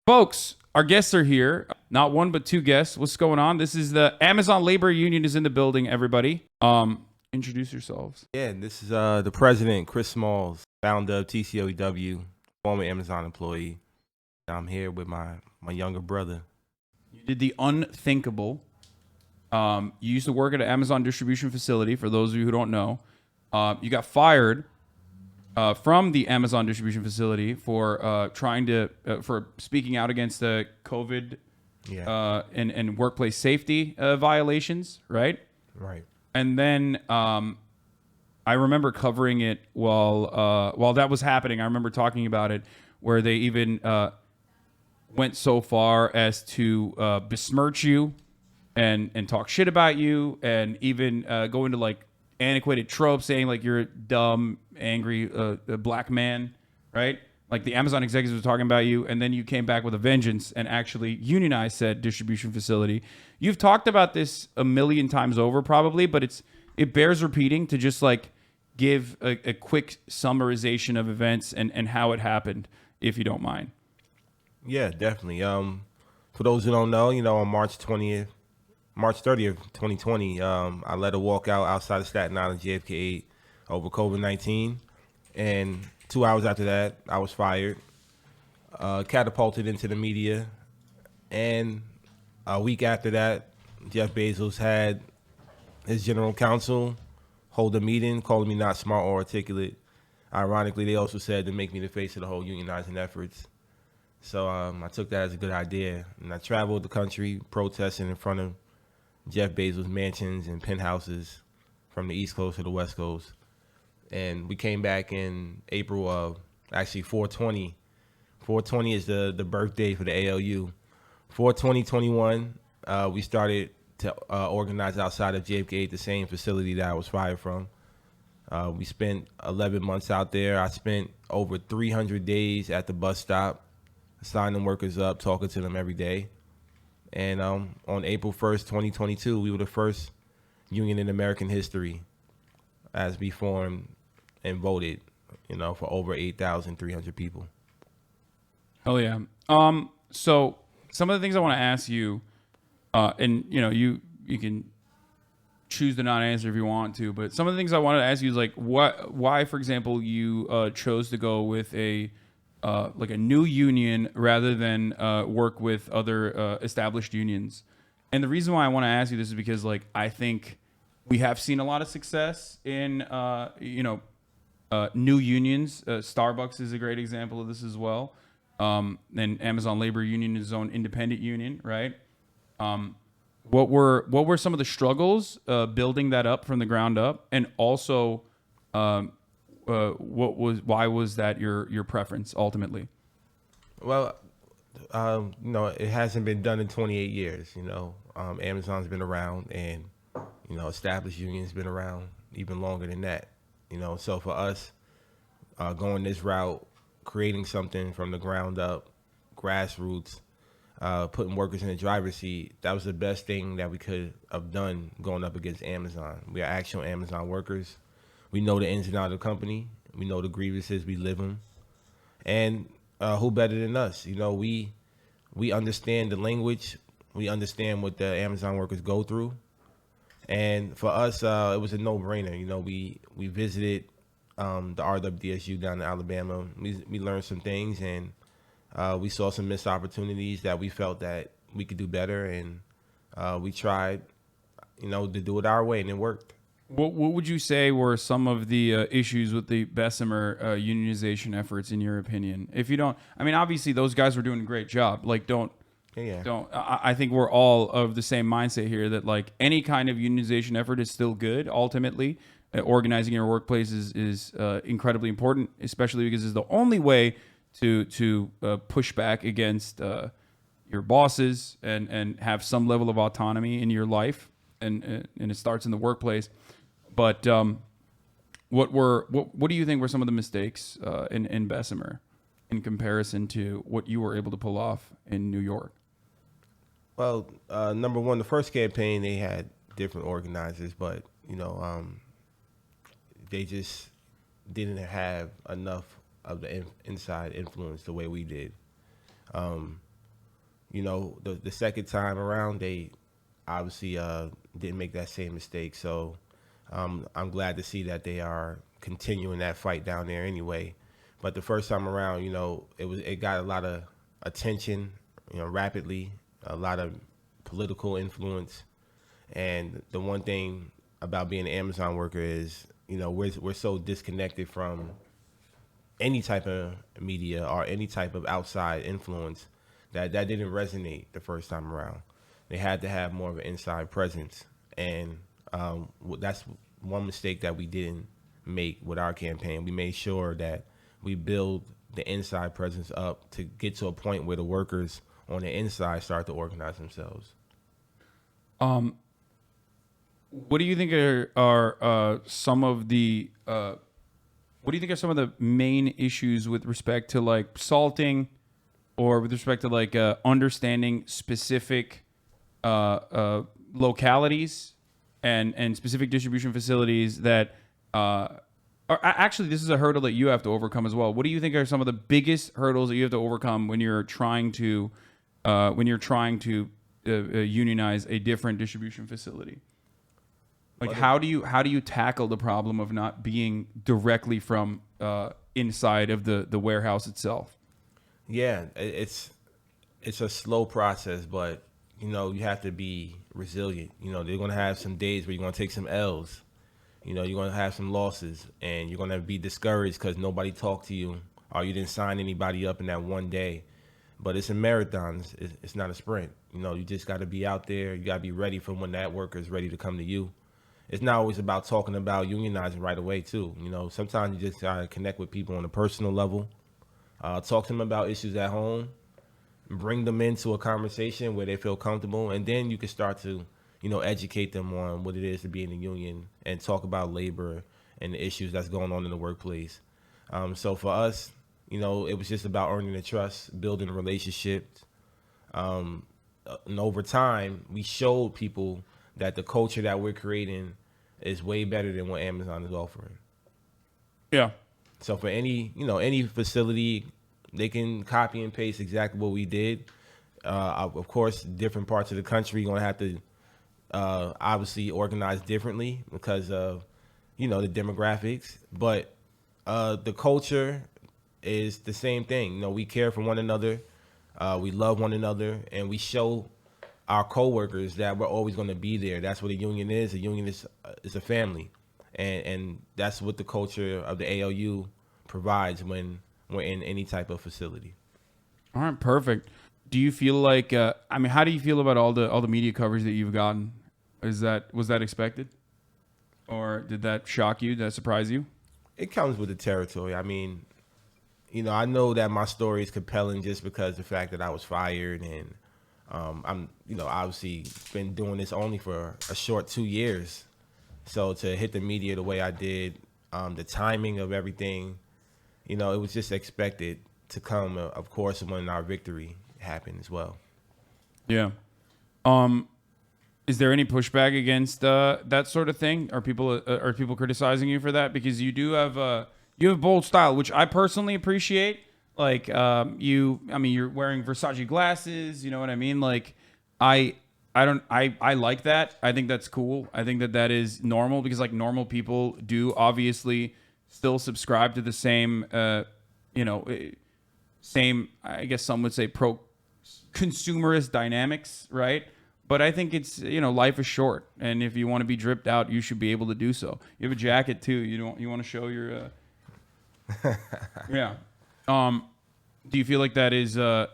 Folks, our guests are here. Not one, but two guests. What's going on? This is the Amazon Labor Union is in the building, everybody. Introduce yourselves. Yeah, this is the president, Chris Smalls, founder of TCOEW, former Amazon employee. I'm here with my younger brother. You did the unthinkable. You used to work at an Amazon distribution facility, for those of you who don't know. You got fired from the Amazon distribution facility for for speaking out against the COVID and workplace safety violations, right? Right. And then I remember covering it while that was happening. I remember talking about it, where they even went so far as to besmirch you and talk shit about you, and even go into like antiquated tropes, saying like you're a dumb, angry black man, right? Like the Amazon executives were talking about you, and then you came back with a vengeance and actually unionized said distribution facility. You've talked about this a million times over, probably, but it bears repeating to just like give a quick summarization of events and how it happened, if you don't mind. Yeah, definitely. For those who don't know, on March 30th, 2020, I led a walkout outside of Staten Island JFK 8 over COVID-19, and 2 hours after that, I was fired, catapulted into the media, and a week after that, Jeff Bezos had his general counsel hold a meeting, calling me not smart or articulate. Ironically, they also said to make me the face of the whole unionizing efforts. So I took that as a good idea, and I traveled the country protesting in front of Jeff Bezos' mansions and penthouses from the East Coast to the West Coast. And we came back in April of, actually 420. 420 is the birthday for the ALU. 42021, we started to organize outside of JFK, the same facility that I was fired from. We spent 11 months out there. I spent over 300 days at the bus stop, signing workers up, talking to them every day. And on April 1st, 2022, we were the first union in American history as we formed and voted, for over 8,300 people. Hell yeah. So some of the things I want to ask you, and you can choose to not answer if you want to, but some of the things I wanted to ask you is like why, for example, you chose to go with a new union rather than work with other established unions. And the reason why I want to ask you this is because like I think we have seen a lot of success in new unions. Starbucks is a great example of this as well. And Amazon Labor Union is its own independent union, right? What were some of the struggles building that up from the ground up, and also why was that your preference ultimately? Well, it hasn't been done in 28 years. Amazon's been around, and established unions been around even longer than that. So for us, going this route, creating something from the ground up, grassroots, putting workers in the driver's seat, that was the best thing that we could have done going up against Amazon. We are actual Amazon workers. We know the ins and outs of the company. We know the grievances. We live them. And who better than us? We understand the language. We understand what the Amazon workers go through. And for us, it was a no-brainer. We visited the RWDSU down in Alabama. We learned some things, and we saw some missed opportunities that we felt that we could do better, and we tried, to do it our way, and it worked. What would you say were some of the issues with the Bessemer unionization efforts, in your opinion? If you don't, I mean, obviously those guys were doing a great job. Like, I think we're all of the same mindset here that like any kind of unionization effort is still good. Ultimately, organizing your workplace is incredibly important, especially because it's the only way to push back against your bosses and have some level of autonomy in your life, and it starts in the workplace. But what do you think were some of the mistakes in Bessemer in comparison to what you were able to pull off in New York? Well, number one, the first campaign, they had different organizers, but they just didn't have enough of the inside influence the way we did. the second time around, they obviously didn't make that same mistake. So I'm glad to see that they are continuing that fight down there anyway. But the first time around, it got a lot of attention, rapidly, a lot of political influence. And the one thing about being an Amazon worker is, we're so disconnected from any type of media or any type of outside influence that didn't resonate the first time around. They had to have more of an inside presence. And that's one mistake that we didn't make with our campaign. We made sure that we build the inside presence up to get to a point where the workers on the inside start to organize themselves. What do you think are some of the what do you think are some of the main issues with respect to like salting, or with respect to like understanding specific localities and specific distribution facilities that actually, this is a hurdle that you have to overcome as well. What do you think are some of the biggest hurdles that you have to overcome when you're trying to unionize a different distribution facility? Like, how do you tackle the problem of not being directly from inside of the warehouse itself? Yeah, it's a slow process, but you have to be resilient. They're gonna have some days where you're gonna take some L's. You're gonna have some losses, and you're gonna be discouraged because nobody talked to you or you didn't sign anybody up in that one day. But it's a marathon. It's not a sprint. You just got to be out there. You got to be ready for when that worker is ready to come to you. It's not always about talking about unionizing right away, too. Sometimes you just got to connect with people on a personal level, talk to them about issues at home, bring them into a conversation where they feel comfortable, and then you can start to, educate them on what it is to be in the union and talk about labor and the issues that's going on in the workplace. So for us, it was just about earning the trust, building relationships. And over time, we showed people that the culture that we're creating is way better than what Amazon is offering. Yeah. So for any facility, they can copy and paste exactly what we did. Of course, different parts of the country are going to have to obviously organize differently because of, the demographics. But the culture is the same thing. We care for one another. We love one another, and we show our coworkers that we're always going to be there. That's what a union is. A union is a family, and that's what the culture of the ALU provides when we're in any type of facility. All right, perfect. Do you feel like how do you feel about all the media coverage that you've gotten? Was that expected, or did that shock you? Did that surprise you? It comes with the territory. I know that my story is compelling just because of the fact that I was fired, and I'm, obviously been doing this only for a short 2 years. So to hit the media the way I did, the timing of everything, it was just expected to come, of course, when our victory happened as well. Yeah. Is there any pushback against that sort of thing? Are people criticizing you for that? Because you do have bold style, which I personally appreciate. Like you're wearing Versace glasses. You know what I mean? Like I like that. I think that's cool. I think that is normal because like normal people do obviously still subscribe to the same, same, I guess some would say consumerist dynamics, right? But I think it's, life is short. And if you want to be dripped out, you should be able to do so. You have a jacket too. You want to show your, yeah. Do you feel like that is do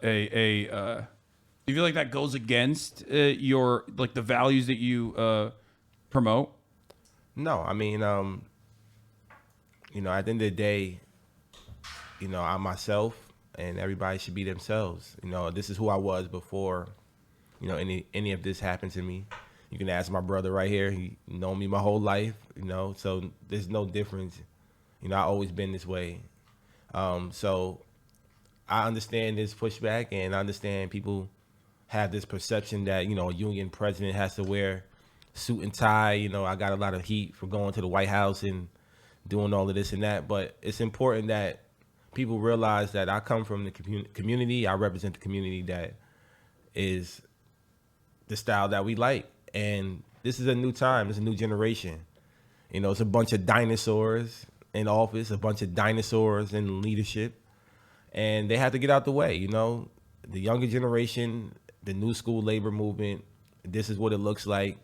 you feel like that goes against your, like the values that you promote? No, at the end of the day, I'm myself and everybody should be themselves. This is who I was before, any of this happened to me. You can ask my brother right here. He known me my whole life, so there's no difference. I've always been this way. So I understand this pushback, and I understand people have this perception that, a union president has to wear suit and tie. I got a lot of heat for going to the White House and doing all of this and that, but it's important that people realize that I come from the community. I represent the community that is the style that we like. And this is a new time. It's a new generation. It's a bunch of dinosaurs in office, a bunch of dinosaurs in leadership, and they have to get out the way. The younger generation, the new school labor movement, this is what it looks like,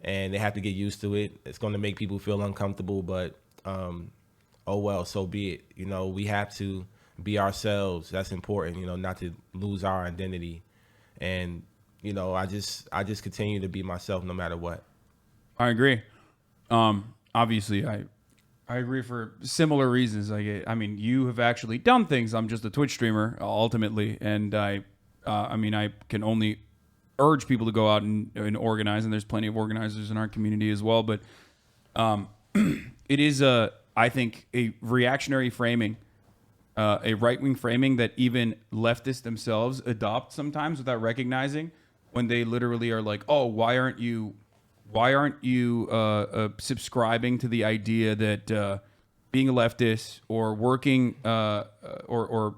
and they have to get used to it. It's going to make people feel uncomfortable, but oh well, so be it. We have to be ourselves. That's important, not to lose our identity. And I just continue to be myself no matter what. I agree. Obviously, I agree for similar reasons. I mean, you have actually done things. I'm just a Twitch streamer ultimately, and I can only urge people to go out and organize. And there's plenty of organizers in our community as well. But it is I think a reactionary framing, a right-wing framing that even leftists themselves adopt sometimes without recognizing, when they literally are like, "Oh, why aren't you subscribing to the idea that being a leftist or working or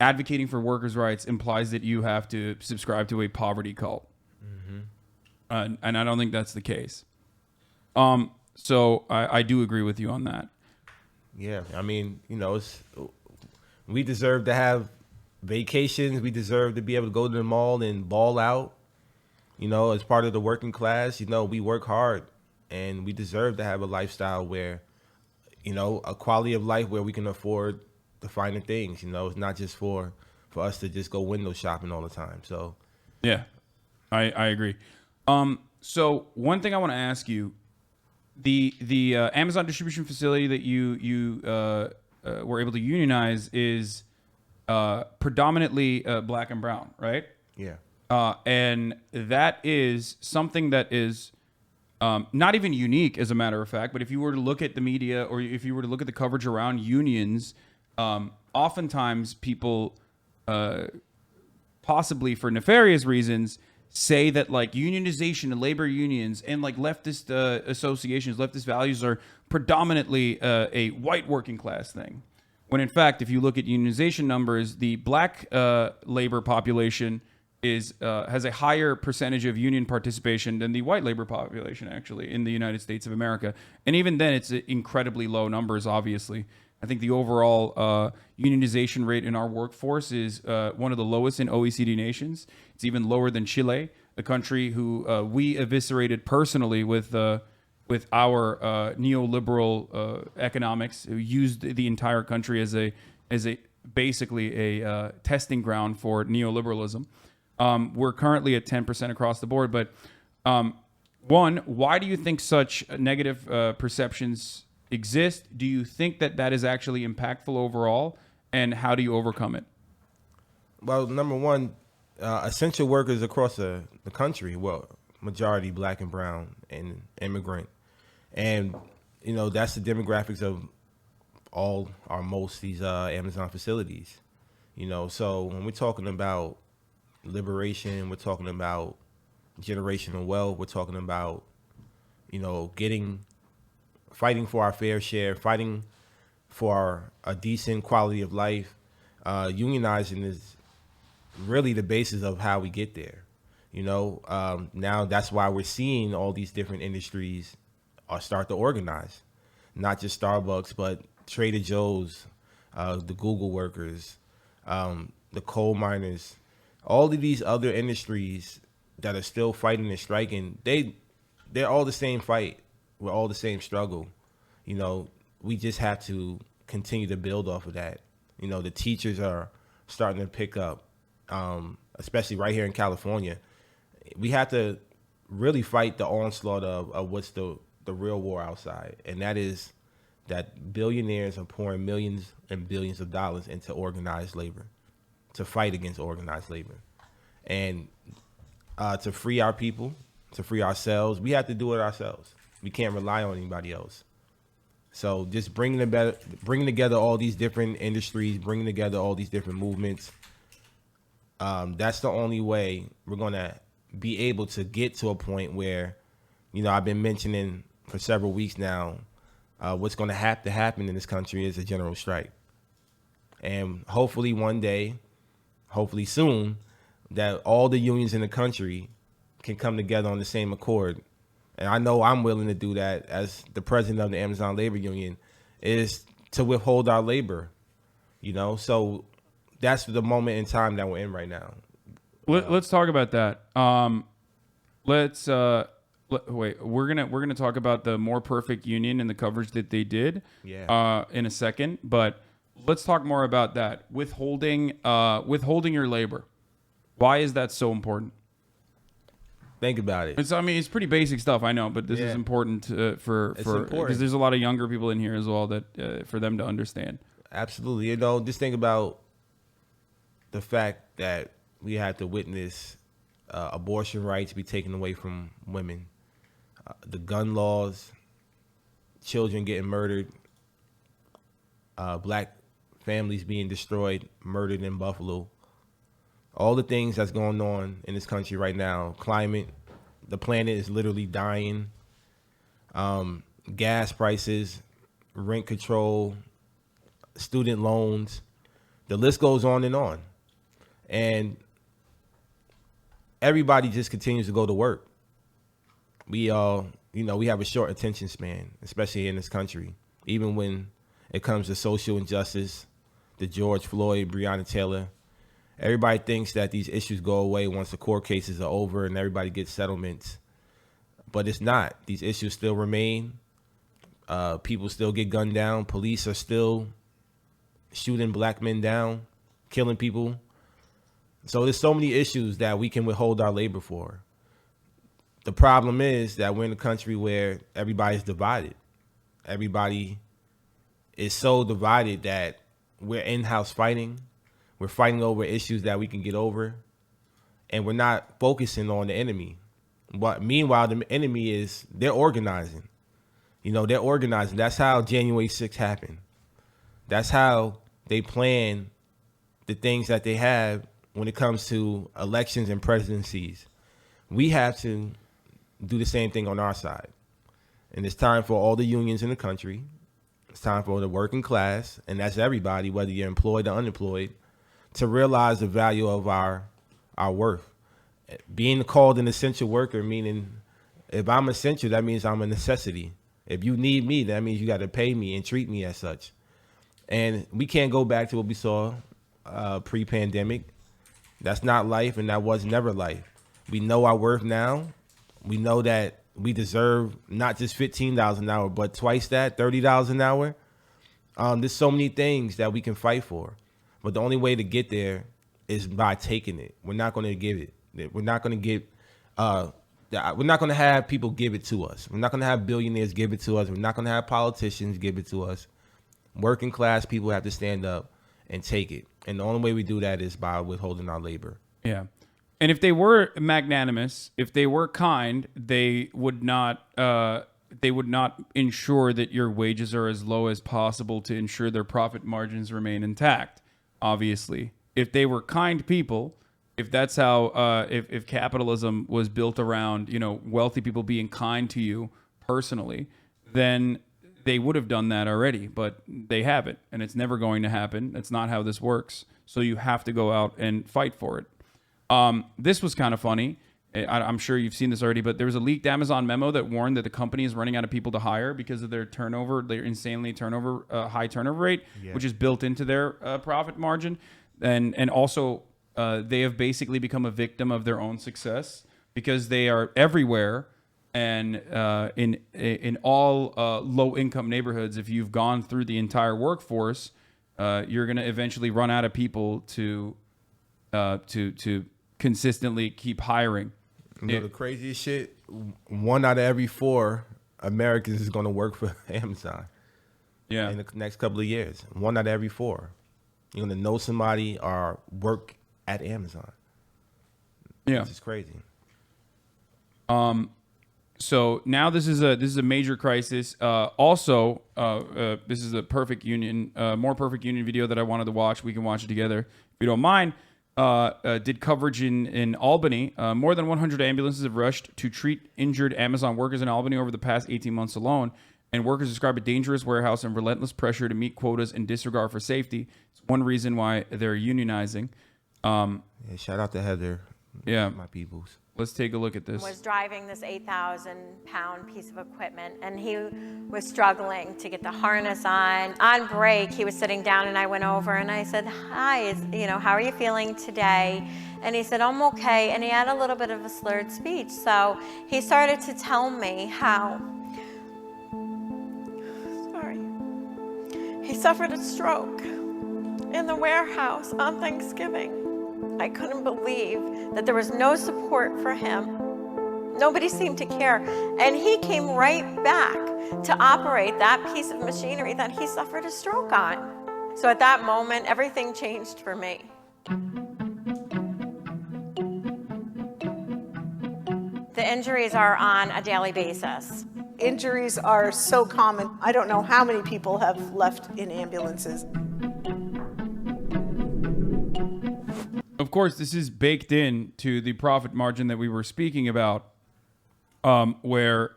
advocating for workers' rights implies that you have to subscribe to a poverty cult?" And I don't think that's the case. So I do agree with you on that. Yeah, I mean, we deserve to have vacations. We deserve to be able to go to the mall and ball out. As part of the working class, we work hard, and we deserve to have a lifestyle where, a quality of life where we can afford the finer things. It's not just for us to just go window shopping all the time. So, yeah, I agree. So one thing I want to ask you, the Amazon distribution facility that you were able to unionize is predominantly black and brown, right? Yeah. And that is something that is not even unique, as a matter of fact. But if you were to look at the media, or if you were to look at the coverage around unions, oftentimes people, possibly for nefarious reasons, say that like unionization and labor unions and like leftist associations, leftist values are predominantly a white working class thing. When in fact, if you look at unionization numbers, the black labor population has a higher percentage of union participation than the white labor population, actually, in the United States of America. And even then, it's incredibly low numbers, obviously. I think the overall unionization rate in our workforce is one of the lowest in OECD nations. It's even lower than Chile, a country who we eviscerated personally with our neoliberal economics, who used the entire country as a basically a testing ground for neoliberalism. We're currently at 10% across the board, but one, why do you think such negative perceptions exist? Do you think that is actually impactful overall, and how do you overcome it? Well, number one, essential workers across the country, well, majority black and brown and immigrant, and that's the demographics of all or most these Amazon facilities. So when we're talking about liberation, we're talking about generational wealth, we're talking about fighting for our fair share, fighting for a decent quality of life. Unionizing is really the basis of how we get there. Now that's why we're seeing all these different industries start to organize, not just Starbucks, but Trader Joe's, the Google workers, the coal miners, all of these other industries that are still fighting and striking. They're all the same fight. We're all the same struggle. We just have to continue to build off of that. The teachers are starting to pick up, especially right here in California. We have to really fight the onslaught of what's the real war outside, and that is that billionaires are pouring millions and billions of dollars into organized labor, to fight against organized labor, and to free our people, to free ourselves. We have to do it ourselves. We can't rely on anybody else. So just bringing together all these different industries, bringing together all these different movements, that's the only way we're going to be able to get to a point where, I've been mentioning for several weeks now, what's going to have to happen in this country is a general strike. And hopefully one day, hopefully soon, that all the unions in the country can come together on the same accord. And I know I'm willing to do that as the president of the Amazon Labor Union, is to withhold our labor, So that's the moment in time that we're in right now. Let's talk about that. Wait. We're gonna talk about the More Perfect Union and the coverage that they did. In a second, but let's talk more about that. Withholding your labor. Why is that so important? Think about it. It's pretty basic stuff, I know, but this is important because there's a lot of younger people in here as well that for them to understand. Absolutely. Just think about the fact that we have to witness abortion rights be taken away from women, the gun laws, children getting murdered, black families being destroyed, murdered in Buffalo. All the things that's going on in this country right now, climate, the planet is literally dying, gas prices, rent control, student loans, the list goes on and on. And everybody just continues to go to work. We we have a short attention span, especially in this country, even when it comes to social injustice, the George Floyd, Breonna Taylor. Everybody thinks that these issues go away once the court cases are over and everybody gets settlements. But it's not. These issues still remain. People still get gunned down. Police are still shooting black men down, killing people. So there's so many issues that we can withhold our labor for. The problem is that we're in a country where everybody's divided. Everybody is so divided that we're in-house fighting. We're fighting over issues that we can get over, and we're not focusing on the enemy. But meanwhile, the enemy they're organizing. They're organizing. That's how January 6th happened. That's how they plan the things that they have when it comes to elections and presidencies. We have to do the same thing on our side. And it's time for all the unions in the country. It's time for the working class, and that's everybody, whether you're employed or unemployed, to realize the value of our worth. Being called an essential worker, meaning if I'm essential, that means I'm a necessity. If you need me, that means you got to pay me and treat me as such. And we can't go back to what we saw pre-pandemic. That's not life, and that was never life. We know our worth now. We know that we deserve not just $15 an hour, but twice that, $30 an hour. There's so many things that we can fight for. But the only way to get there is by taking it. We're not going to give it. We're not going to get. We're not going to have people give it to us. We're not going to have billionaires give it to us. We're not going to have politicians give it to us. Working class people have to stand up and take it. And the only way we do that is by withholding our labor. Yeah. And if they were magnanimous, if they were kind, they would not ensure that your wages are as low as possible to ensure their profit margins remain intact. Obviously, if they were kind people, if that's how, if capitalism was built around, wealthy people being kind to you personally, then they would have done that already, but they haven't, and it's never going to happen. That's not how this works. So you have to go out and fight for it. This was kind of funny. I'm sure you've seen this already, but there was a leaked Amazon memo that warned that the company is running out of people to hire because of their turnover, their insanely high turnover rate, which is built into their profit margin. And also they have basically become a victim of their own success because they are everywhere. And in all low income neighborhoods, if you've gone through the entire workforce, you're going to eventually run out of people to consistently keep hiring. The craziest shit, 1 out of every 4 Americans is going to work for Amazon. Yeah. In the next couple of years, 1 out of every 4. You're going to know somebody or work at Amazon. Yeah. This is crazy. So now this is a major crisis. Also, this is a perfect union, more perfect union video that I wanted to watch. We can watch it together if you don't mind. Did coverage in Albany. More than 100 ambulances have rushed to treat injured Amazon workers in Albany over the past 18 months alone. And workers describe a dangerous warehouse and relentless pressure to meet quotas and disregard for safety. It's one reason why they're unionizing. Yeah, shout out to Heather. Yeah. My peoples. Let's take a look at this. Was driving this 8,000-pound piece of equipment, and he was struggling to get the harness on. On break, he was sitting down, and I went over and I said, "Hi, how are you feeling today?" And he said, "I'm okay." And he had a little bit of a slurred speech. So he started to tell me how, he suffered a stroke in the warehouse on Thanksgiving. I couldn't believe that there was no support for him. Nobody seemed to care. And he came right back to operate that piece of machinery that he suffered a stroke on. So at that moment, everything changed for me. The injuries are on a daily basis. Injuries are so common. I don't know how many people have left in ambulances. Of course, this is baked in to the profit margin that we were speaking about, where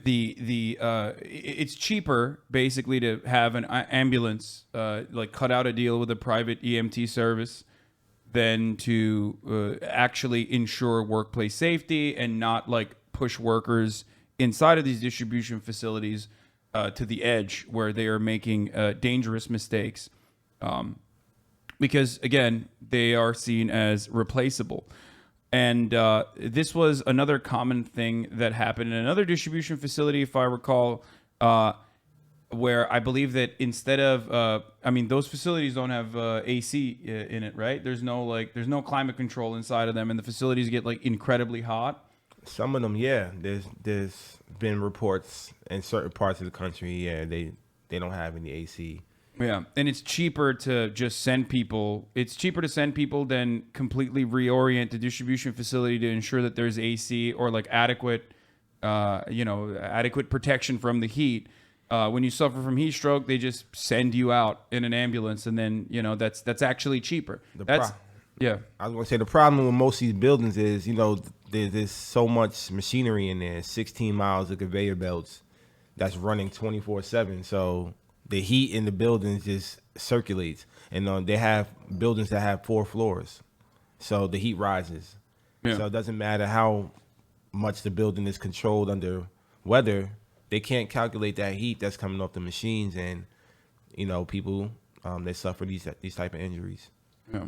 it's cheaper basically to have an ambulance like cut out a deal with a private EMT service than to actually ensure workplace safety and not like push workers inside of these distribution facilities to the edge where they are making dangerous mistakes. Because, again, they are seen as replaceable. And this was another common thing that happened in another distribution facility, if I recall, where I believe that instead of, those facilities don't have AC in it, right? There's no climate control inside of them, and the facilities get like incredibly hot. Some of them, yeah. There's been reports in certain parts of the country, yeah, they don't have any AC. Yeah, and it's cheaper to just send people. It's cheaper to send people than completely reorient the distribution facility to ensure that there's AC or like adequate protection from the heat. When you suffer from heat stroke, they just send you out in an ambulance, and then that's actually cheaper. Yeah. I was gonna say the problem with most of these buildings is there's so much machinery in there, 16 miles of conveyor belts that's running 24/7. So the heat in the buildings just circulates, and they have buildings that have 4 floors, so the heat rises. Yeah. So it doesn't matter how much the building is controlled under weather, they can't calculate that heat that's coming off the machines, and people they suffer these type of injuries. Yeah.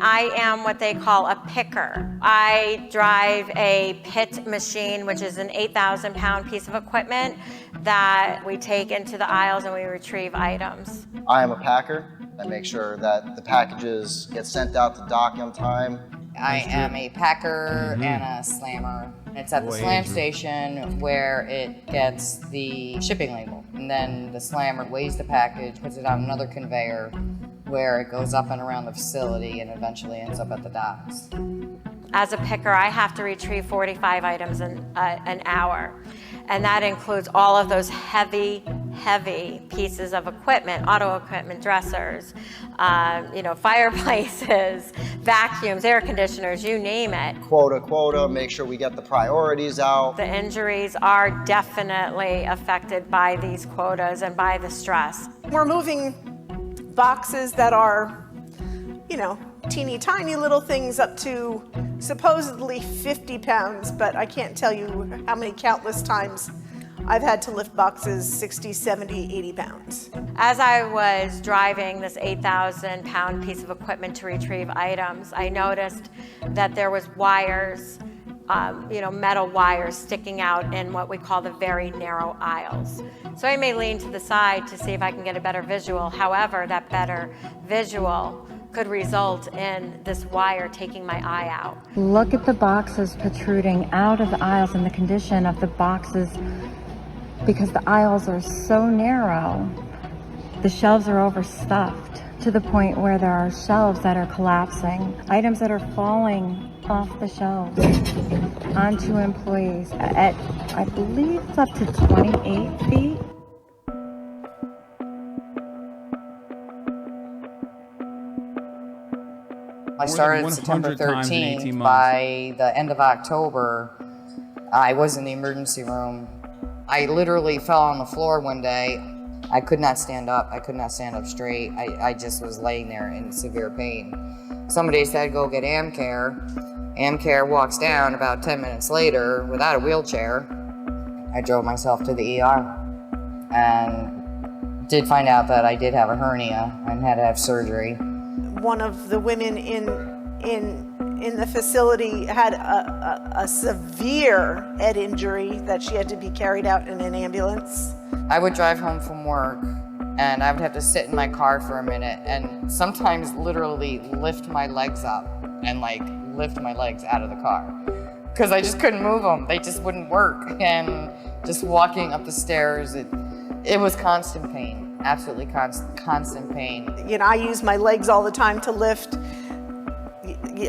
I am what they call a picker. I drive a pit machine, which is an 8,000-pound piece of equipment that we take into the aisles and we retrieve items. I am a packer. I make sure that the packages get sent out to dock on time. I am a packer and a slammer. It's at the slam station where it gets the shipping label. And then the slammer weighs the package, puts it on another conveyor where it goes up and around the facility and eventually ends up at the docks. As a picker, I have to retrieve 45 items an hour. And that includes all of those heavy pieces of equipment, auto equipment, dressers, fireplaces, vacuums, air conditioners, you name it. Quota, make sure we get the priorities out. The injuries are definitely affected by these quotas and by the stress. We're moving boxes that are, teeny tiny little things up to supposedly 50 pounds, but I can't tell you how many countless times I've had to lift boxes 60, 70, 80 pounds. As I was driving this 8,000-pound piece of equipment to retrieve items, I noticed that there was wires, metal wires sticking out in what we call the very narrow aisles. So I may lean to the side to see if I can get a better visual. However, that better visual could result in this wire taking my eye out. Look at the boxes protruding out of the aisles and the condition of the boxes, because the aisles are so narrow. The shelves are overstuffed to the point where there are shelves that are collapsing, items that are falling off the shelves onto employees at, I believe, it's up to 28 feet. I started September 13th. By the end of October, I was in the emergency room. I literally fell on the floor one day. I could not stand up. I could not stand up straight. I just was laying there in severe pain. Somebody said, go get Amcare. Amcare walks down about 10 minutes later without a wheelchair. I drove myself to the ER and did find out that I did have a hernia and had to have surgery. One of the women in the facility had a severe head injury that she had to be carried out in an ambulance. I would drive home from work and I would have to sit in my car for a minute and sometimes literally lift my legs up and like lift my legs out of the car because I just couldn't move them. They just wouldn't work. And just walking up the stairs, it was constant pain, absolutely constant pain. You know, I use my legs all the time to lift.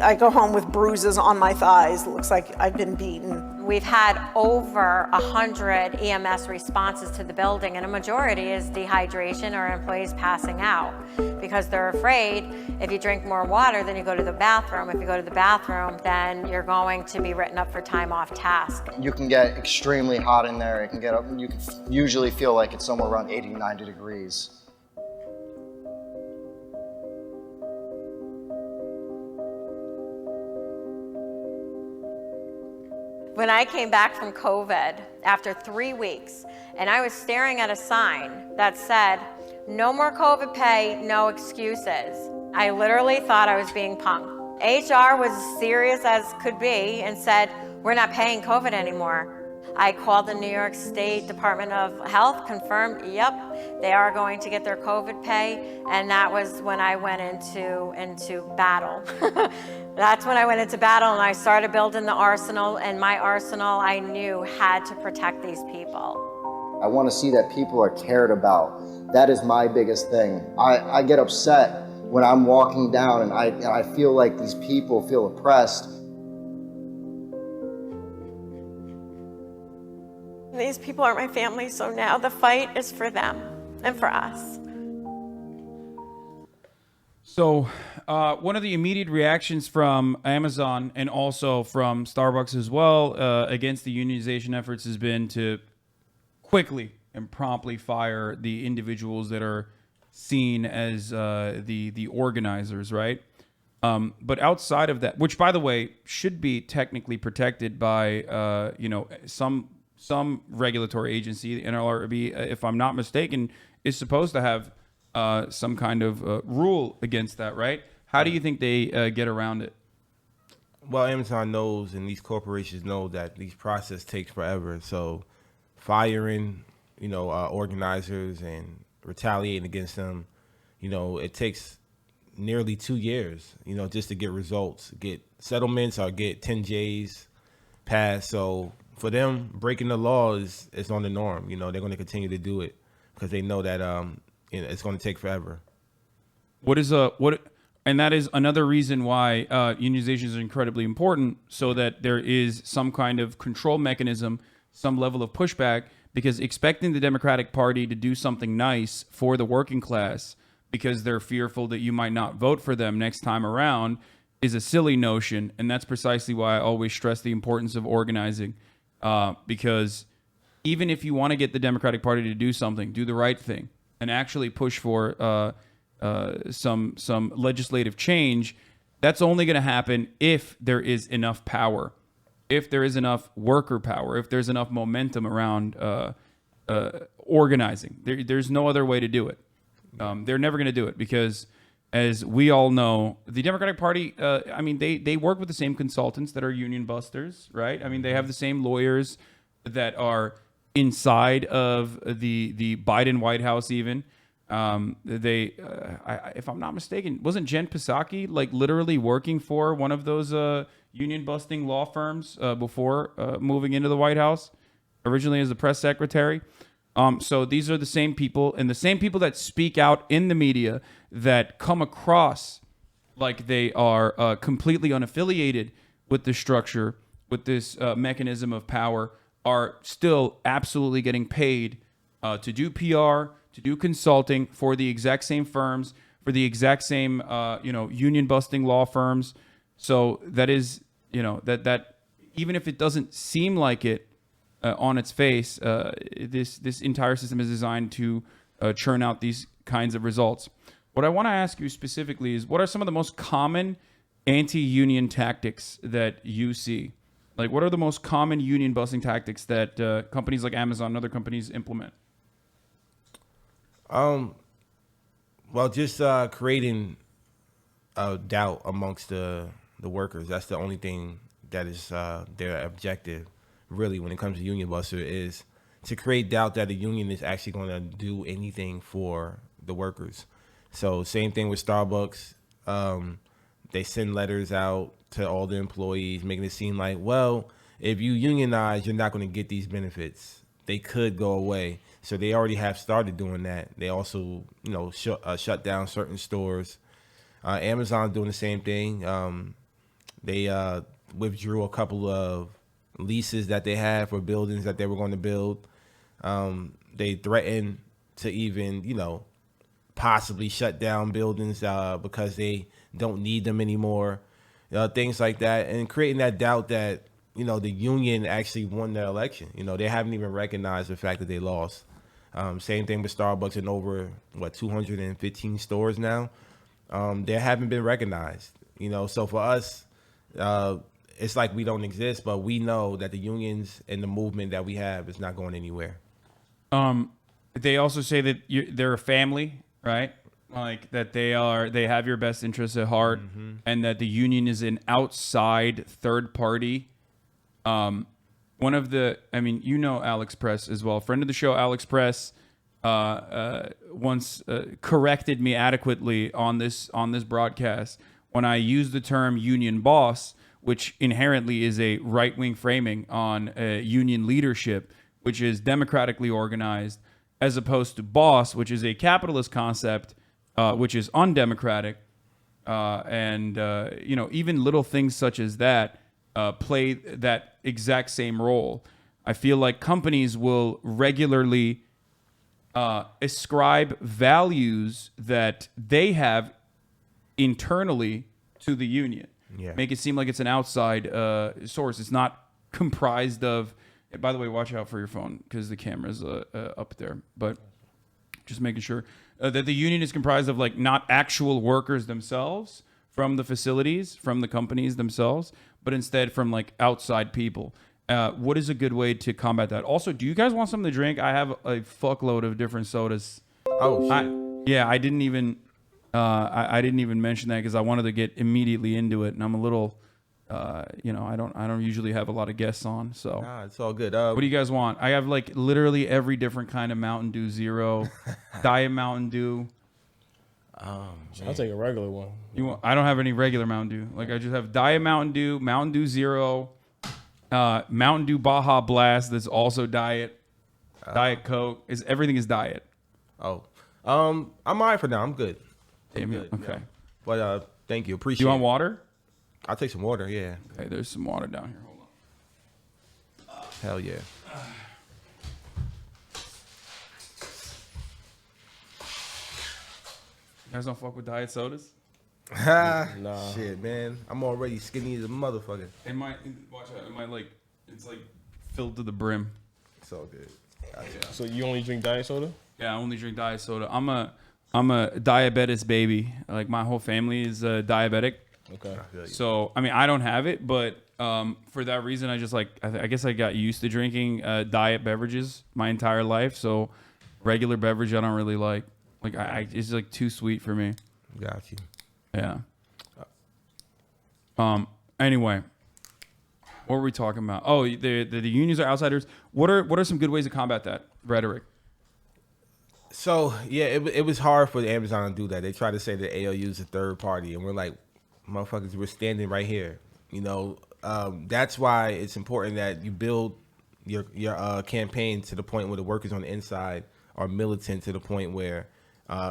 I go home with bruises on my thighs. It looks like I've been beaten. We've had over 100 EMS responses to the building, and a majority is dehydration or employees passing out because they're afraid if you drink more water, then you go to the bathroom. If you go to the bathroom, then you're going to be written up for time off task. You can get extremely hot in there. It can get up, you can usually feel like it's somewhere around 80, 90 degrees. When I came back from COVID after 3 weeks, and I was staring at a sign that said, no more COVID pay, no excuses, I literally thought I was being punked. HR was as serious as could be and said, we're not paying COVID anymore. I called the New York State Department of Health, confirmed, yep, they are going to get their COVID pay, and that was when I went into battle. That's when I went into battle and I started building the arsenal, and my arsenal I knew had to protect these people. I want to see that people are cared about. That is my biggest thing. I get upset when I'm walking down and I feel like these people feel oppressed. These people are my family, so now the fight is for them and for us. So one of the immediate reactions from Amazon and also from Starbucks as well against the unionization efforts has been to quickly and promptly fire the individuals that are seen as the organizers, right? But outside of that, which by the way should be technically protected by some regulatory agency, the NLRB, if I'm not mistaken, is supposed to have some kind of rule against that, right? How do you think they get around it? Well, Amazon knows, and these corporations know that these process takes forever. So firing, organizers and retaliating against them, it takes nearly 2 years, just to get results, get settlements or get 10Js passed. So for them, breaking the law is on the norm. They're going to continue to do it because they know that it's going to take forever. And that is another reason why unionization is incredibly important, so that there is some kind of control mechanism, some level of pushback, because expecting the Democratic Party to do something nice for the working class because they're fearful that you might not vote for them next time around is a silly notion. And that's precisely why I always stress the importance of organizing, because even if you want to get the Democratic Party to do something, do the right thing and actually push for some legislative change, that's only going to happen if there is enough power, if there is enough worker power, if there's enough momentum around organizing. There's no other way to do it. They're never going to do it because, as we all know, the Democratic Party, they work with the same consultants that are union busters, right? I mean, they have the same lawyers that are inside of the Biden White House even. If I'm not mistaken, wasn't Jen Psaki literally working for one of those union busting law firms before moving into the White House, originally as the press secretary? So these are the same people, and the same people that speak out in the media that come across like they are completely unaffiliated with the structure, with this mechanism of power, are still absolutely getting paid to do PR, to do consulting for the exact same firms, for the exact same, union busting law firms. So that is, that even if it doesn't seem like it on its face, this entire system is designed to churn out these kinds of results. What I want to ask you specifically is, what are some of the most common anti-union tactics that you see? Like, what are the most common union busting tactics that companies like Amazon and other companies implement? Well, just creating doubt amongst the workers. That's the only thing that is their objective, really, when it comes to union buster, is to create doubt that the union is actually going to do anything for the workers. So same thing with Starbucks. They send letters out to all the employees, making it seem like, well, if you unionize, you're not going to get these benefits. They could go away. So they already have started doing that. They also, shut down certain stores. Amazon doing the same thing. They withdrew a couple of leases that they had for buildings that they were going to build. They threatened to even, possibly shut down buildings because they don't need them anymore. Things like that, and creating that doubt that, the union actually won the election. They haven't even recognized the fact that they lost. Same thing with Starbucks in over, 215 stores now. They haven't been recognized. So for us, it's like we don't exist, but we know that the unions and the movement that we have is not going anywhere. They also say that they're a family, right? Like that they have your best interests at heart, and that the union is an outside third party. One of the, Alex Press as well, friend of the show, Alex Press, once corrected me adequately on this broadcast when I used the term union boss, which inherently is a right-wing framing on union leadership, which is democratically organized, as opposed to boss, which is a capitalist concept, which is undemocratic. Even little things such as that play that exact same role. I feel like companies will regularly ascribe values that they have internally to the union. Yeah. Make it seem like it's an outside source. It's not comprised of. By the way, watch out for your phone because the camera's up there. But just making sure that the union is comprised of not actual workers themselves from the facilities, from the companies themselves, but instead from outside people. What is a good way to combat that? Also, do you guys want something to drink? I have a fuckload of different sodas. Oh shit! I didn't even mention that because I wanted to get immediately into it, and I'm a little. I don't usually have a lot of guests on, so nah, it's all good. What do you guys want? I have literally every different kind of Mountain Dew Zero, Diet Mountain Dew. I'll take a regular one. I don't have any regular Mountain Dew. I just have Diet Mountain Dew Zero, Mountain Dew Baja Blast. That's also Diet Coke. Everything is Diet. Oh, I'm all right for now. I'm good. Okay. Yeah. But thank you. Appreciate. Do you want water? I'll take some water, yeah. Okay, there's some water down here. Hold on. Hell yeah. You guys don't fuck with diet sodas? Nah. Shit, man. I'm already skinny as a motherfucker. It might, watch out. It might it's filled to the brim. It's all good. Gotcha. So you only drink diet soda? Yeah, I only drink diet soda. I'm a diabetes baby. My whole family is diabetic. Okay. So, I don't have it, but for that reason, I just I guess I got used to drinking diet beverages my entire life. So, regular beverage I don't really like. It's too sweet for me. Got you. Yeah. Anyway, what were we talking about? Oh, the unions are outsiders. What are some good ways to combat that rhetoric? So yeah, it was hard for Amazon to do that. They tried to say that ALU is a third party, and we're like, motherfuckers, we're standing right here. That's why it's important that you build your campaign to the point where the workers on the inside are militant to the point where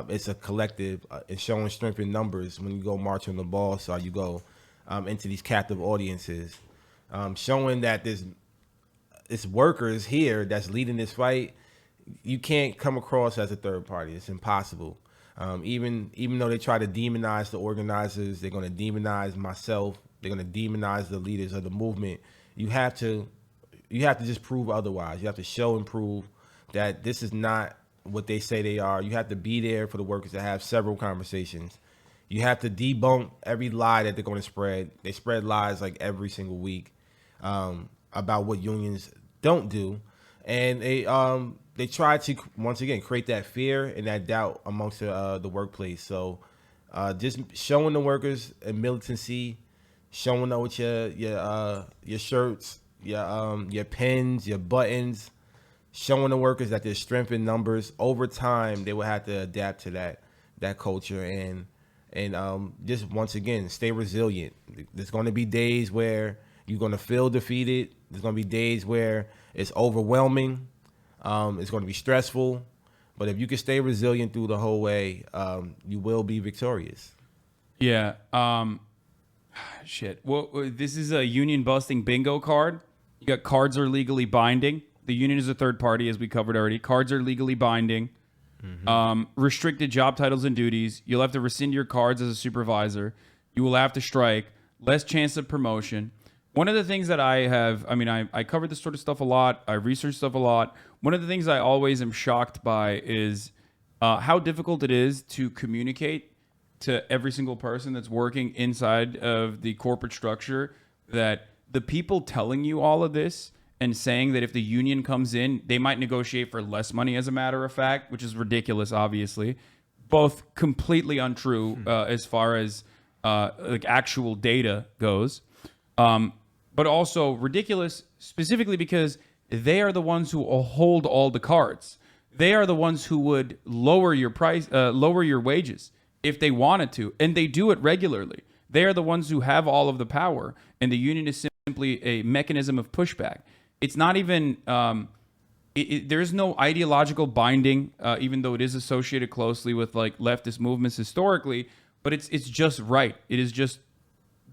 it's a collective and showing strength in numbers when you go march on the boss or you go into these captive audiences, showing that there's workers here that's leading this fight. You can't come across as a third party. It's impossible. Even though they try to demonize the organizers, they're going to demonize myself. They're going to demonize the leaders of the movement. You have to just prove otherwise. You have to show and prove that this is not what they say they are. You have to be there for the workers to have several conversations. You have to debunk every lie that they're going to spread. They spread lies like every single week about what unions don't do, and they try to once again create that fear and that doubt amongst the workplace. So just showing the workers a militancy, showing up with your shirts, your pins, your buttons, showing the workers that there's strength in numbers. Over time, they will have to adapt to that culture and just once again stay resilient. There's going to be days where you're going to feel defeated. There's going to be days where it's overwhelming. It's going to be stressful. But if you can stay resilient through the whole way, you will be victorious. Yeah. Shit. Well, this is a union busting bingo card. You got cards are legally binding. The union is a third party, as we covered already. Cards are legally binding. Restricted job titles and duties. You'll have to rescind your cards as a supervisor. You will have to strike. Less chance of promotion. One of the things that I cover this sort of stuff a lot. I research stuff a lot. One of the things I always am shocked by is how difficult it is to communicate to every single person that's working inside of the corporate structure that the people telling you all of this and saying that if the union comes in, they might negotiate for less money, as a matter of fact, which is ridiculous, obviously. Both completely untrue as far as like actual data goes, but also ridiculous specifically because they are the ones who hold all the cards. They are the ones who would lower your price, lower your wages if they wanted to, and they do it regularly. They are the ones who have all of the power, and the union is simply a mechanism of pushback. It's not even, there's no ideological binding, even though it is associated closely with like leftist movements historically, but it's just right. It is just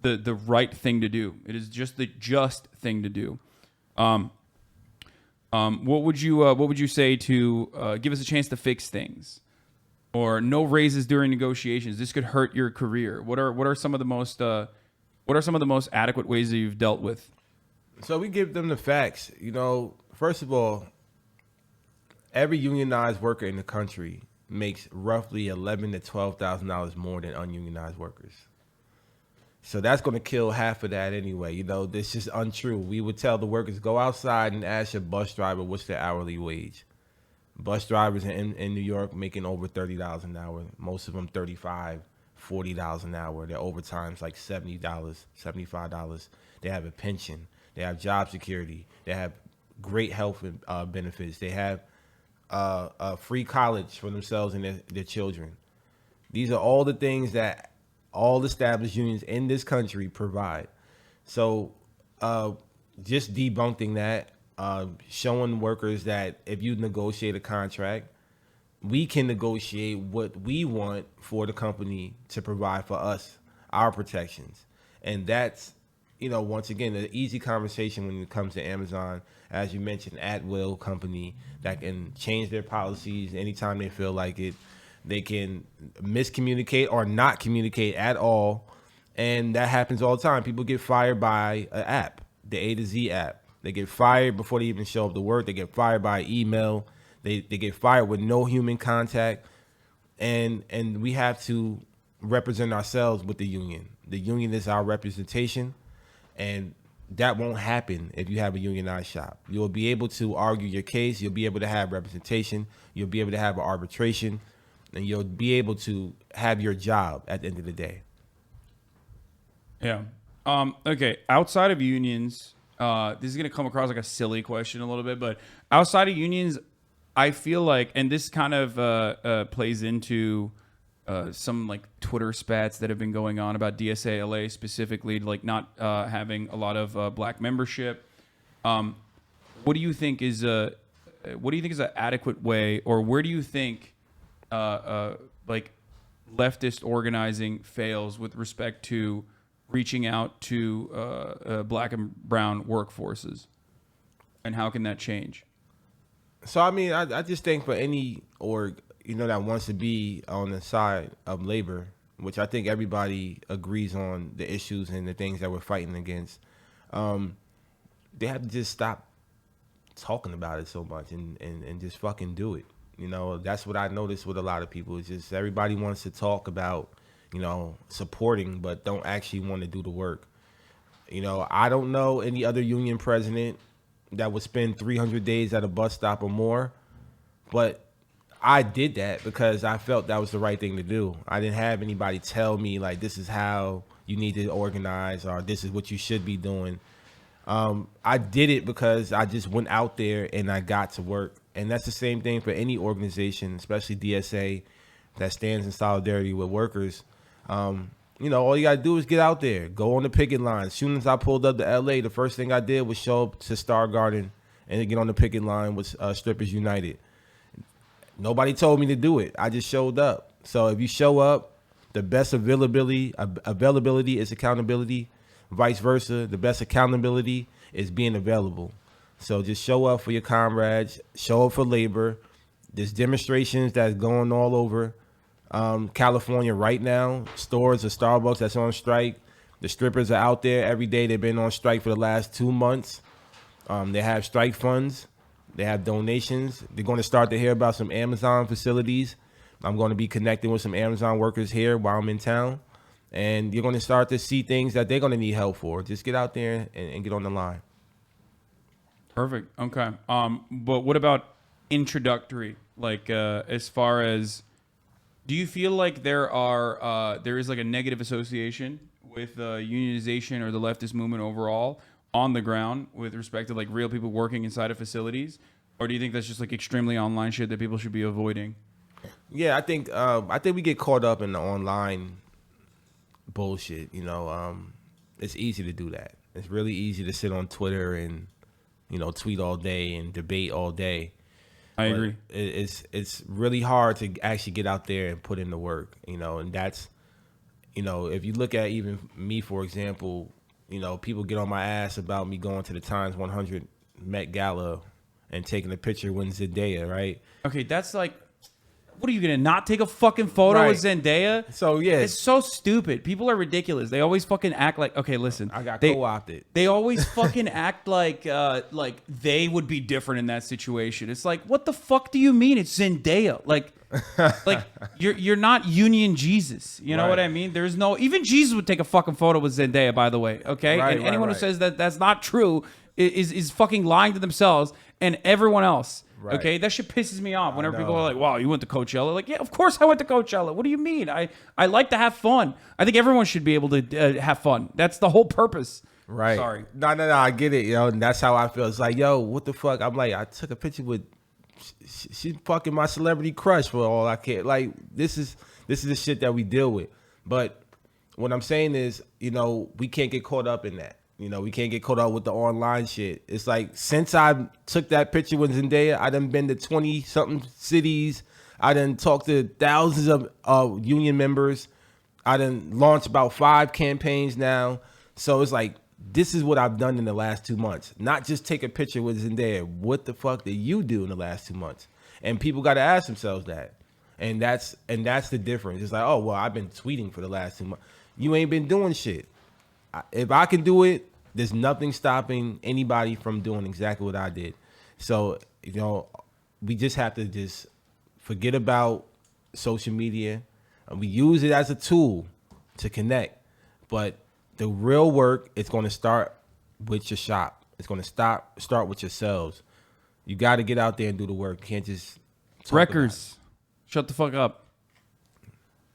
the right thing to do. It is just the just thing to do. What would you say to give us a chance to fix things, or no raises during negotiations? This could hurt your career. What are some of the most adequate ways that you've dealt with? So we give them the facts. First of all, every unionized worker in the country makes roughly $11,000 to $12,000 more than ununionized workers. So that's going to kill half of that anyway. This is untrue. We would tell the workers, go outside and ask your bus driver what's their hourly wage. Bus drivers in New York making over $30 an hour. Most of them $35, $40 an hour. Their overtime's like $70, $75. They have a pension. They have job security. They have great health benefits. They have free college for themselves and their children. These are all the things that all established unions in this country provide. So just debunking that, showing workers that if you negotiate a contract, we can negotiate what we want for the company to provide for us, our protections. And that's, once again, an easy conversation when it comes to Amazon. As you mentioned, at-will company that can change their policies anytime they feel like it. They can miscommunicate or not communicate at all. And that happens all the time. People get fired by an app, the A to Z app. They get fired before they even show up to work. They get fired by email. They get fired with no human contact. And we have to represent ourselves with the union. The union is our representation. And that won't happen if you have a unionized shop. You'll be able to argue your case. You'll be able to have representation. You'll be able to have an arbitration. And you'll be able to have your job at the end of the day. Yeah. Okay. Outside of unions, this is going to come across like a silly question a little bit, but outside of unions, I feel like, and this kind of plays into some like Twitter spats that have been going on about DSA LA specifically, like not having a lot of black membership. What do you think is an adequate way, or where do you think like leftist organizing fails with respect to reaching out to black and brown workforces, and how can that change? So I just think for any org that wants to be on the side of labor, which I think everybody agrees on the issues and the things that we're fighting against, they have to just stop talking about it so much and just fucking do it. You know, that's what I noticed with a lot of people. It's just everybody wants to talk about, you know, supporting, but don't actually want to do the work. You know, I don't know any other union president that would spend 300 days at a bus stop or more, but I did that because I felt that was the right thing to do. I didn't have anybody tell me, like, this is how you need to organize or this is what you should be doing. I did it because I just went out there and I got to work. And that's the same thing for any organization, especially DSA, that stands in solidarity with workers. You know, all you got to do is get out there, go on the picket line. As soon as I pulled up to LA, the first thing I did was show up to Star Garden and get on the picket line with Strippers United. Nobody told me to do it. I just showed up. So if you show up, the best availability is accountability. Vice versa, the best accountability is being available. So just show up for your comrades, show up for labor. There's demonstrations that's going all over California right now. Stores or Starbucks that's on strike. The strippers are out there every day. They've been on strike for the last 2 months. They have strike funds. They have donations. They're going to start to hear about some Amazon facilities. I'm going to be connecting with some Amazon workers here while I'm in town. And you're going to start to see things that they're going to need help for. Just get out there and get on the line. Perfect. Okay. But what about introductory? Like, as far as, do you feel like there is like a negative association with unionization or the leftist movement overall on the ground with respect to like real people working inside of facilities? Or do you think that's just like extremely online shit that people should be avoiding? Yeah, I think we get caught up in the online bullshit. You know, it's easy to do that. It's really easy to sit on Twitter and, you know, tweet all day and debate all day. I agree. It's really hard to actually get out there and put in the work, you know, and that's, you know, if you look at even me, for example, you know, people get on my ass about me going to the Times 100 Met Gala and taking a picture with Zendaya, right? Okay, that's like, what are you gonna not take a fucking photo with Zendaya? So yeah, it's so stupid. People are ridiculous. They always fucking act like, okay, listen, I got co-opted. They always fucking act like they would be different in that situation. It's like, what the fuck do you mean? It's Zendaya. Like you're not Union Jesus. You know what I mean? There's no, even Jesus would take a fucking photo with Zendaya, by the way. Okay, and anyone who says that that's not true is fucking lying to themselves and everyone else. Right. Okay, that shit pisses me off whenever people are like, wow, you went to Coachella. Like, yeah, of course I went to Coachella. What do you mean? I like to have fun. I think everyone should be able to have fun. That's the whole purpose. Right. Sorry. No, I get it, yo. And that's how I feel. It's like, yo, what the fuck? I'm like, I took a picture with, she's fucking my celebrity crush for all I care. Like, this is the shit that we deal with. But what I'm saying is, you know, we can't get caught up in that. You know, we can't get caught up with the online shit. It's like, since I took that picture with Zendaya, I done been to 20-something cities. I done talked to thousands of union members. I done launched about 5 campaigns now. So it's like, this is what I've done in the last 2 months. Not just take a picture with Zendaya. What the fuck did you do in the last 2 months? And people got to ask themselves that. And that's the difference. It's like, oh, well, I've been tweeting for the last 2 months. You ain't been doing shit. If I can do it, there's nothing stopping anybody from doing exactly what I did. So, you know, we just have to just forget about social media. We use it as a tool to connect. But the real work is going to start with your shop. It's going to start with yourselves. You got to get out there and do the work. You can't just Records. Shut the fuck up.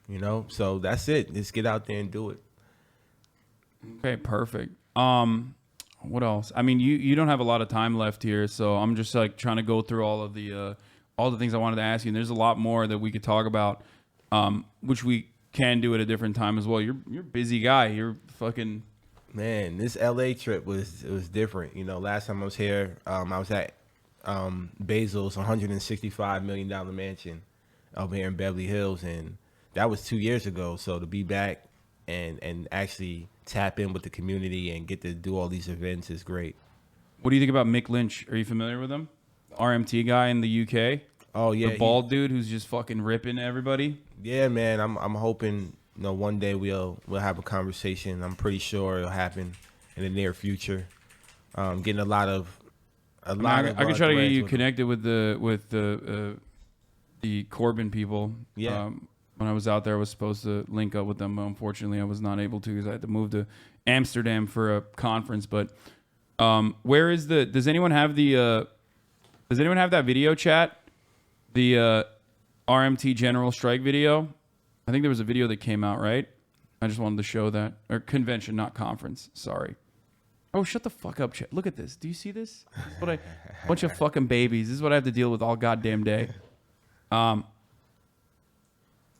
You know, so that's it. Just get out there and do it. Okay, perfect. What else? I mean, you don't have a lot of time left here, so I'm just like trying to go through all the things I wanted to ask you. And there's a lot more that we could talk about, which we can do at a different time as well. You're a busy guy. You're fucking, man. This LA trip was different. You know, last time I was here, I was at Basil's $165 million mansion over here in Beverly Hills, and that was 2 years ago. So to be back and actually tap in with the community and get to do all these events is great. What do you think about Mick Lynch? Are you familiar with him? RMT guy in the UK. Oh yeah, the bald dude who's just fucking ripping everybody. Yeah, man. I'm hoping, you know, one day we'll have a conversation. I'm pretty sure it'll happen in the near future. Getting a lot of. I could try to get you connected with the the Corbin people. Yeah. When I was out there, I was supposed to link up with them. But unfortunately, I was not able to because I had to move to Amsterdam for a conference. But where is the? Does anyone have the? Does anyone have that video chat? The RMT General Strike video. I think there was a video that came out, right? I just wanted to show that. Or convention, not conference. Sorry. Oh, shut the fuck up, chat. Look at this. Do you see this? This is what bunch of fucking babies. This is what I have to deal with all goddamn day.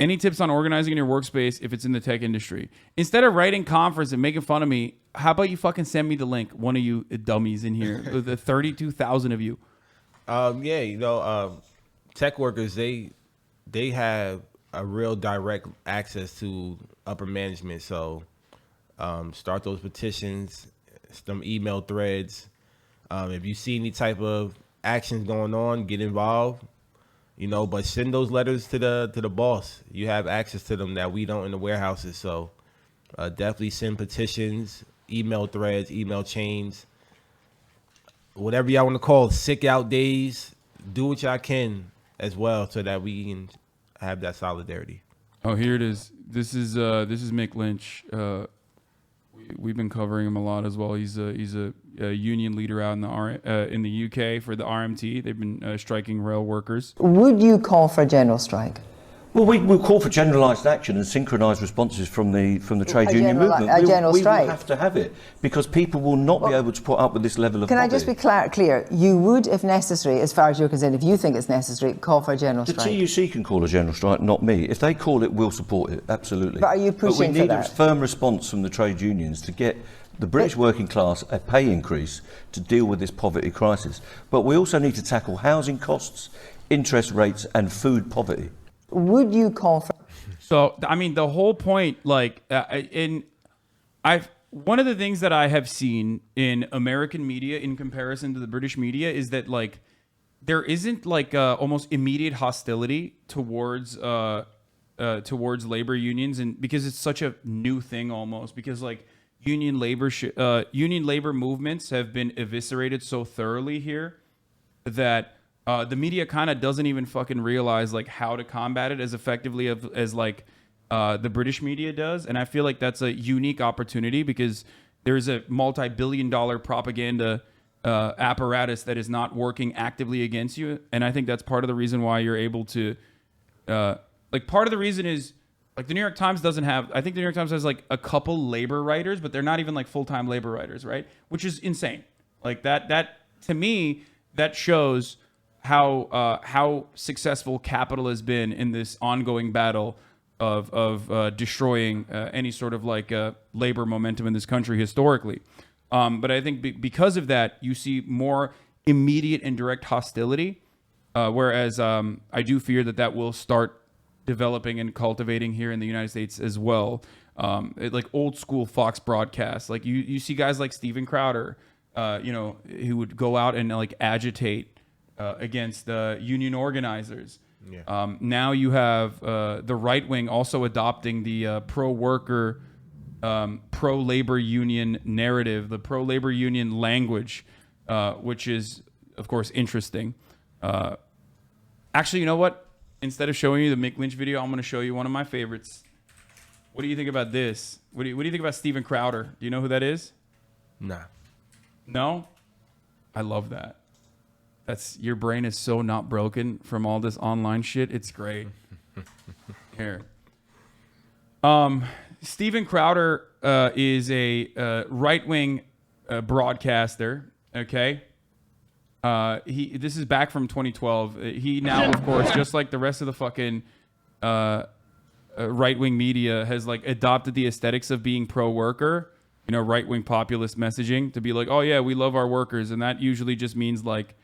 Any tips on organizing in your workspace if it's in the tech industry? Instead of writing conference and making fun of me, how about you fucking send me the link? One of you dummies in here. The 32,000 of you. Yeah, you know, tech workers, they have a real direct access to upper management. So start those petitions, some email threads. If you see any type of actions going on, get involved. You know, but send those letters to the boss. You have access to them that we don't in the warehouses. So definitely send petitions, email threads, email chains, whatever y'all want to call it, sick out days. Do what y'all can as well so that we can have that solidarity. Oh, here it is. This is Mick Lynch. We've been covering him a lot as well. He's a union leader out in the UK for the RMT. They've been striking rail workers. Would you call for a general strike? Well, we'll call for generalised action and synchronised responses from the trade union movement. A general strike. We will have to have it because people will not be able to put up with this level of Can poverty. I just be clear? You would, if necessary, as far as you're concerned, if you think it's necessary, call for a general strike. The TUC can call a general strike, not me. If they call it, we'll support it, absolutely. But are you pushing for that? But we need a firm response from the trade unions to get the British working class a pay increase to deal with this poverty crisis. But we also need to tackle housing costs, interest rates and food poverty. Would you call for... So, I mean, the whole point, like, one of the things that I have seen in American media in comparison to the British media is that, like, there isn't, like, almost immediate hostility towards labor unions, and because it's such a new thing almost, because, like, union labor movements have been eviscerated so thoroughly here that the media kind of doesn't even fucking realize like how to combat it as effectively as like the British media does. And I feel like that's a unique opportunity because there's a multi-billion-dollar propaganda apparatus that is not working actively against you. And I think that's part of the reason why you're able to like part of the reason is like the New York Times doesn't have, I think the New York Times has like a couple labor writers, but they're not even like full-time labor writers, right? Which is insane. Like that to me, that shows how successful capital has been in this ongoing battle of destroying any sort of like labor momentum in this country historically. But I think because of that, you see more immediate and direct hostility, whereas I do fear that will start developing and cultivating here in the United States as well. Like old school Fox broadcasts, like you see guys like Steven Crowder, who would go out and like agitate against union organizers. Yeah. Now you have the right wing also adopting the pro-worker, pro-labor union narrative, the pro-labor union language, which is, of course, interesting. Actually, you know what? Instead of showing you the Mick Lynch video, I'm going to show you one of my favorites. What do you think about this? What do you think about Steven Crowder? Do you know who that is? Nah. No? I love that. Your brain is so not broken from all this online shit. It's great. Here. Steven Crowder is a right-wing broadcaster. Okay. This is back from 2012. He now, of course, just like the rest of the fucking right-wing media, has like adopted the aesthetics of being pro-worker. Right-wing populist messaging to be like, oh yeah, we love our workers, and that usually just means like,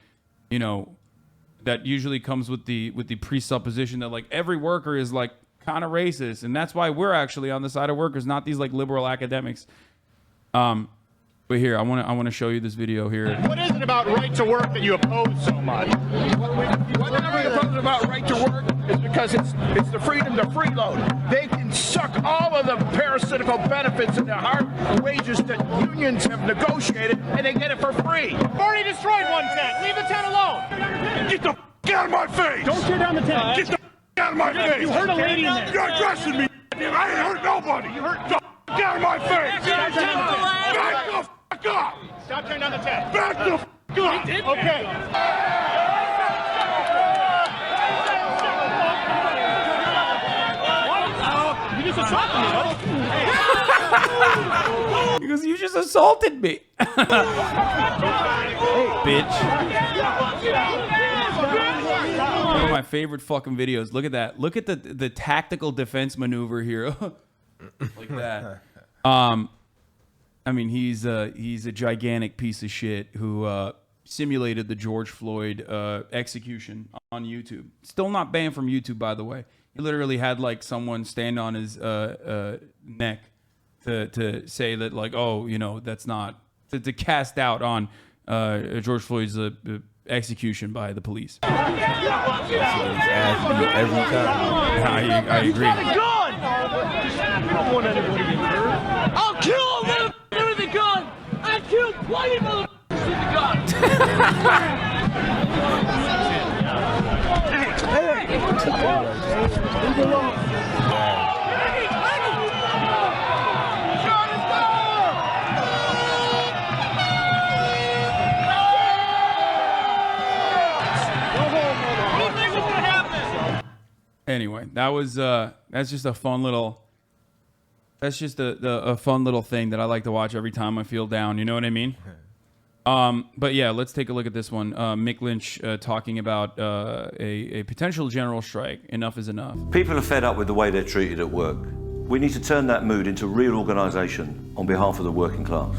that usually comes with the presupposition that like every worker is like kind of racist, and that's why we're actually on the side of workers, not these like liberal academics. But here, I want to show you this video here. What is it about right to work that you oppose so much? Whatever you oppose about right to work is because it's the freedom to freeload. They can suck all of the parasitical benefits and the hard wages that unions have negotiated, and they get it for free. Already destroyed one tent. Leave the tent alone. Get the out of my face! Don't tear down the tent. Get the out of my face! You hurt a lady in there. You're aggressing me! I ain't hurt nobody! You hurt the out of my face! Back the Back the up! Stop tearing down the tent. Back the up! Okay. You just assaulted me, Because you just assaulted me. Bitch. One of my favorite fucking videos. Look at that. Look at the tactical defense maneuver here. Like that. I mean, he's a gigantic piece of shit who simulated the George Floyd execution on YouTube. Still not banned from YouTube, by the way. He literally had like someone stand on his neck to say that, like, oh, you know, that's not to cast doubt on George Floyd's execution by the police. Every time. I agree. I'll kill a motherfucker with a gun. I killed plenty of motherfuckers with a gun. Anyway, that was that's just a fun little. That's just a fun little thing that I like to watch every time I feel down. You know what I mean? But yeah, let's take a look at this one. Mick Lynch talking about a potential general strike. Enough is enough. People are fed up with the way they're treated at work. We need to turn that mood into real organisation on behalf of the working class.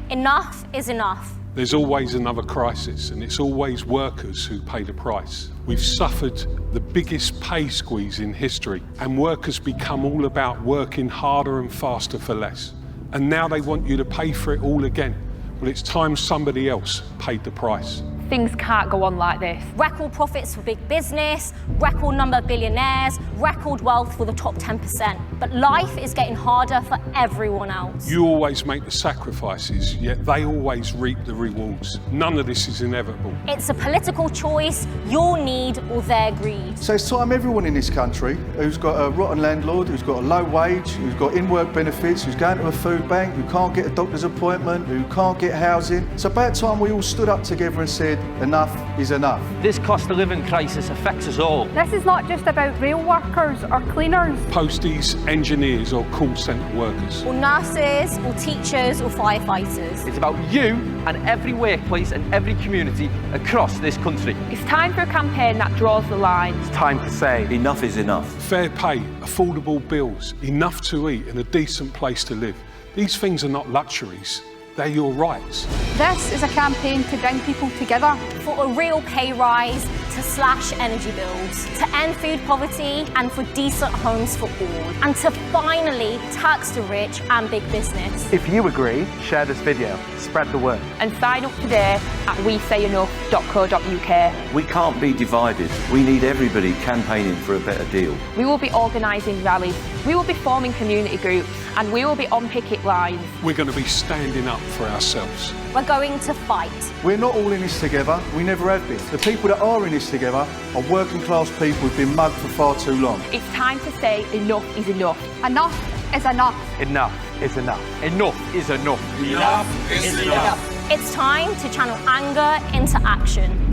Enough is enough. There's always another crisis, and it's always workers who pay the price. We've suffered the biggest pay squeeze in history, and workers become all about working harder and faster for less. And now they want you to pay for it all again. Well, it's time somebody else paid the price. Things can't go on like this. Record profits for big business, record number of billionaires, record wealth for the top 10%. But life is getting harder for everyone else. You always make the sacrifices, yet they always reap the rewards. None of this is inevitable. It's a political choice, your need or their greed. So it's time everyone in this country who's got a rotten landlord, who's got a low wage, who's got in-work benefits, who's going to a food bank, who can't get a doctor's appointment, who can't get housing. It's about time we all stood up together and said, enough is enough. This cost of living crisis affects us all. This is not just about rail workers or cleaners. Posties, engineers or call centre workers. Or nurses, or teachers, or firefighters. It's about you and every workplace and every community across this country. It's time for a campaign that draws the line. It's time to say enough is enough. Fair pay, affordable bills, enough to eat and a decent place to live. These things are not luxuries. They're your rights. This is a campaign to bring people together. For a real pay rise, to slash energy bills, to end food poverty and for decent homes for all, and to finally tax the rich and big business. If you agree, share this video, spread the word. And sign up today at wesayenough.co.uk. We can't be divided. We need everybody campaigning for a better deal. We will be organising rallies, we will be forming community groups, and we will be on picket lines. We're going to be standing up for ourselves. We're going to fight. We're not all in this together, we never have been. The people that are in this together are working class people who've been mugged for far too long. It's time to say enough is enough. Enough is enough. Enough is enough. Enough is enough. Enough is enough. It's time to channel anger into action.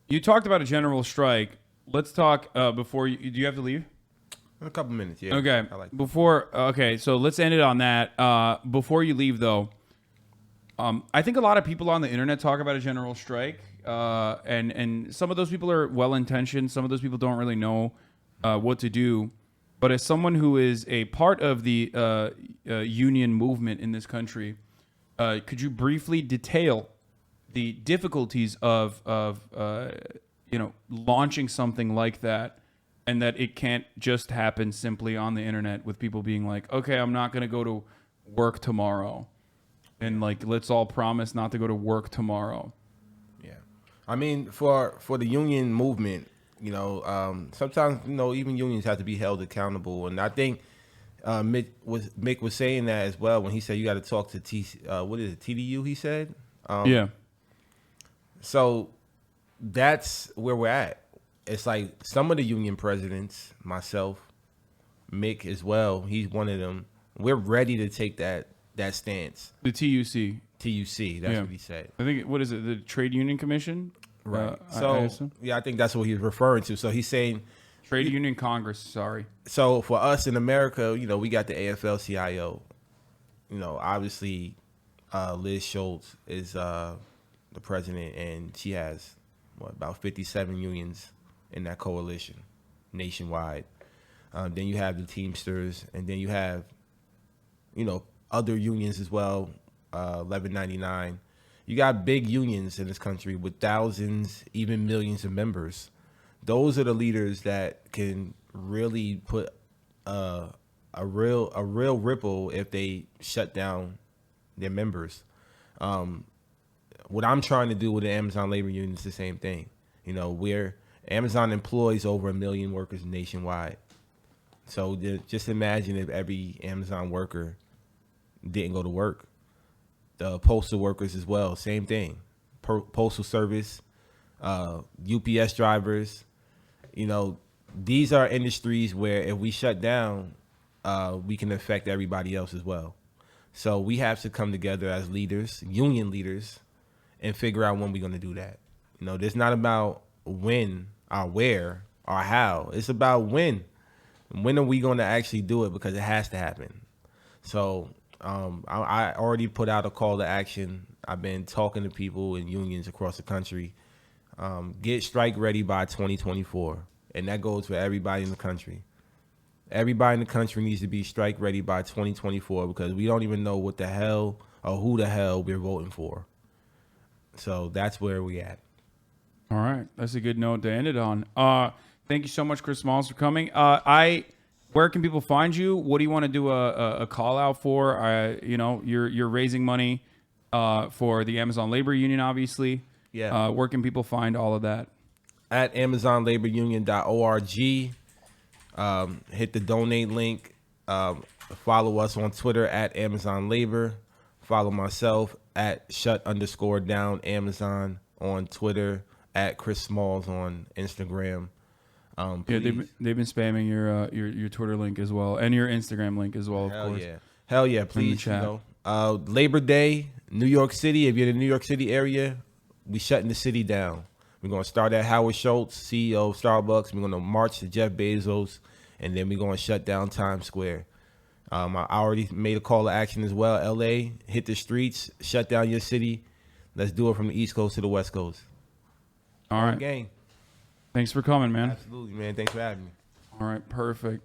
You talked about a general strike. Let's talk before you. Do you have to leave? In a couple minutes, yeah. Okay. I like that. Okay, so let's end it on that. Before you leave, though, I think a lot of people on the internet talk about a general strike, and some of those people are well-intentioned. Some of those people don't really know what to do. But as someone who is a part of the union movement in this country, could you briefly detail the difficulties of launching something like that, and that it can't just happen simply on the internet with people being like, okay, I'm not going to go to work tomorrow. And like, let's all promise not to go to work tomorrow. Yeah. I mean, for the union movement, sometimes, even unions have to be held accountable. And I think Mick was saying that as well when he said you got to talk to TDU, he said. Yeah. So that's where we're at. It's like some of the union presidents, myself, Mick as well, he's one of them. We're ready to take that stance. The TUC. TUC, that's what he said. I think, what is it, the Trade Union Commission? Right. I I think that's what he's referring to. So he's saying Trade Union Congress, sorry. So for us in America, we got the AFL-CIO. Obviously Liz Schultz is the president, and she has about 57 unions in that coalition nationwide. Then you have the Teamsters, and then you have other unions as well, 1199. You got big unions in this country with thousands, even millions of members. Those are the leaders that can really put a real ripple if they shut down their members. What I'm trying to do with the Amazon labor union is the same thing. Where Amazon employs over 1 million workers nationwide. So just imagine if every Amazon worker didn't go to work. The postal workers as well, same thing. Postal service, UPS drivers. These are industries where if we shut down, we can affect everybody else as well. So we have to come together as leaders, union leaders, and figure out when we're going to do that. It's not about when or where or how. It's about when. When are we going to actually do it? Because it has to happen. So I already put out a call to action. I've been talking to people in unions across the country. Get strike ready by 2024. And that goes for everybody in the country. Everybody in the country needs to be strike ready by 2024 because we don't even know what the hell or who the hell we're voting for. So that's where we at. All right. That's a good note to end it on. Thank you so much, Chris Smalls, for coming. Where can people find you? What do you want to do a call out for? You're raising money for the Amazon Labor Union, obviously. Yeah. Where can people find all of that? At AmazonLaborUnion.org. Hit the donate link. Follow us on Twitter at Amazon Labor. Follow myself at @shut_down Amazon on Twitter, at Chris Smalls on Instagram. They've been spamming your Twitter link as well, and your Instagram link as well, of course. Hell yeah, please. Labor Day, New York City. If you're in the New York City area, we shutting the city down. We're going to start at Howard Schultz, CEO of Starbucks. We're going to march to Jeff Bezos, and then we're going to shut down Times Square. I already made a call to action as well. LA, hit the streets, shut down your city. Let's do it from the East Coast to the West Coast. All right. Gang. Thanks for coming, man. Absolutely, man. Thanks for having me. All right, perfect.